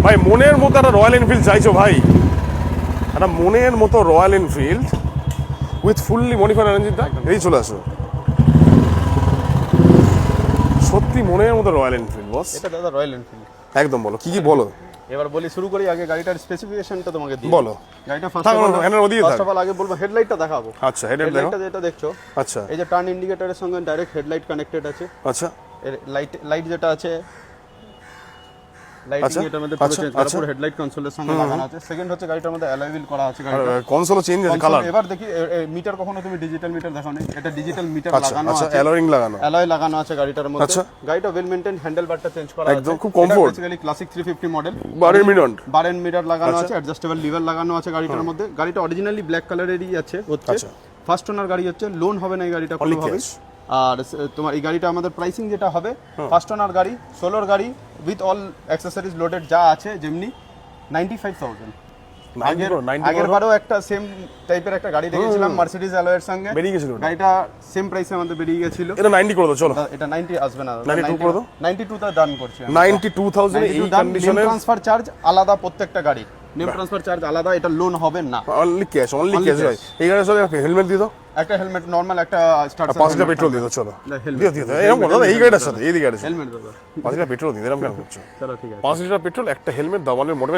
ভাই মনের মতো একটা রয়্যাল এনফিল্ড চাইছো ভাই, একটা মনের মতো royal Enfield with fully modified engine, এই চলে আসো। সত্যি মনের মতো রয়্যাল এনফিল্ড বস। এটা দাদা রয়্যাল এনফিল্ড একদম বলো কি কি বলো। এবার বলি শুরু করি, আগে গাড়িটার স্পেসিফিকেশনটা তোমাকে দিই। বলো। গাড়িটা থাক, এনার ওদিকে থাক। ফার্স্ট অফ অল আগে বলবো হেডলাইটটা দেখাবো। আচ্ছা হেডলাইট দেখো। হেডলাইটটা যেটা দেখছো, আচ্ছা এই যে টার্ন ইন্ডিকেটরের সঙ্গে ডাইরেক্ট হেডলাইট কানেক্টেড আছে। আচ্ছা এর লাইট যেটা আছে, লাইটিং আচ্ছা, এটার মধ্যে আচ্ছা, পুরো চেঞ্জ করা, আচ্ছা। পুরো হেডলাইট কনসোলের সঙ্গে লাগানো আছে। সেকেন্ড হচ্ছে গাড়িটার মধ্যে অ্যালয় হুইল করা আছে গাড়িটা। কনসোল চেঞ্জ আছে Console, কালার। এবার দেখি মিটার, কখনো তুমি ডিজিটাল মিটার দেখো না, এটা ডিজিটাল মিটার আচ্ছা লাগানো আচ্ছা আছে, অ্যালোয়িং লাগানো। অ্যালয় লাগানো আছে গাড়িটার মধ্যে। আচ্ছা। গাড়িটা ওয়েল মেইনটেইন, হ্যান্ডেল বারটা চেঞ্জ করা আছে একদম খুব comfort। Basically classic 350 model. বারের মিনিট। বারের মিটার লাগানো আছে, অ্যাডজাস্টেবল লিভার লাগানো আছে গাড়িটার মধ্যে। গাড়িটা অরিজিনালি ব্ল্যাক কালারেরই আছে হচ্ছে। আচ্ছা। ফার্স্ট ওনার গাড়ি হচ্ছে, লোন হবে না এই গাড়িটা Only কোনোভাবে। cash। আর তোমার এই গাড়িটা আমাদের প্রাইসিং যেটা হবে, ফার্স্ট ওনার গাড়ি, সোলোর গাড়ি উইথ অল অ্যাক্সেসরিজ লোডেড যা আছে যেমনি, 95,000। আগের বারও একটা সেম টাইপের একটা গাড়ি দেখেছিলাম মার্সিডিজ অ্যালয়ের সঙ্গে, বেরিয়ে গেছিল ওটা। গাড়িটা সেম প্রাইসে আমাদের বেরিয়ে গেছিল। এটা 90 করে দাও চলো। এটা 90 আসবে না, 92 করে দাও। 92 টা ডান করছি আমি। 92,000 এই কন্ডিশনে ট্রান্সফার চার্জ আলাদা প্রত্যেকটা গাড়ি, নেম ট্রান্সফার চার্জ আলাদা, এটা লোন হবে না। Only cash, only Only cash ভাই। cash। এই গাড়ির সাথে হেলমেট দিয়ে দাও, একটা হেলমেট নরমাল, একটা স্টার্টার, 5 লিটার পেট্রোল দিয়ে দাও চলো। helmet দিও দিও এরকম করো দাদা, এই গাড়িটার সাথে এই গাড়ির সাথে হেলমেট দাদা। 5 লিটার পেট্রোল দিয়ে এরকম কেন করছো? চলো ঠিক আছে। 5 লিটার পেট্রোল, একটা হেলমেট দাও, মানে মোটামুটি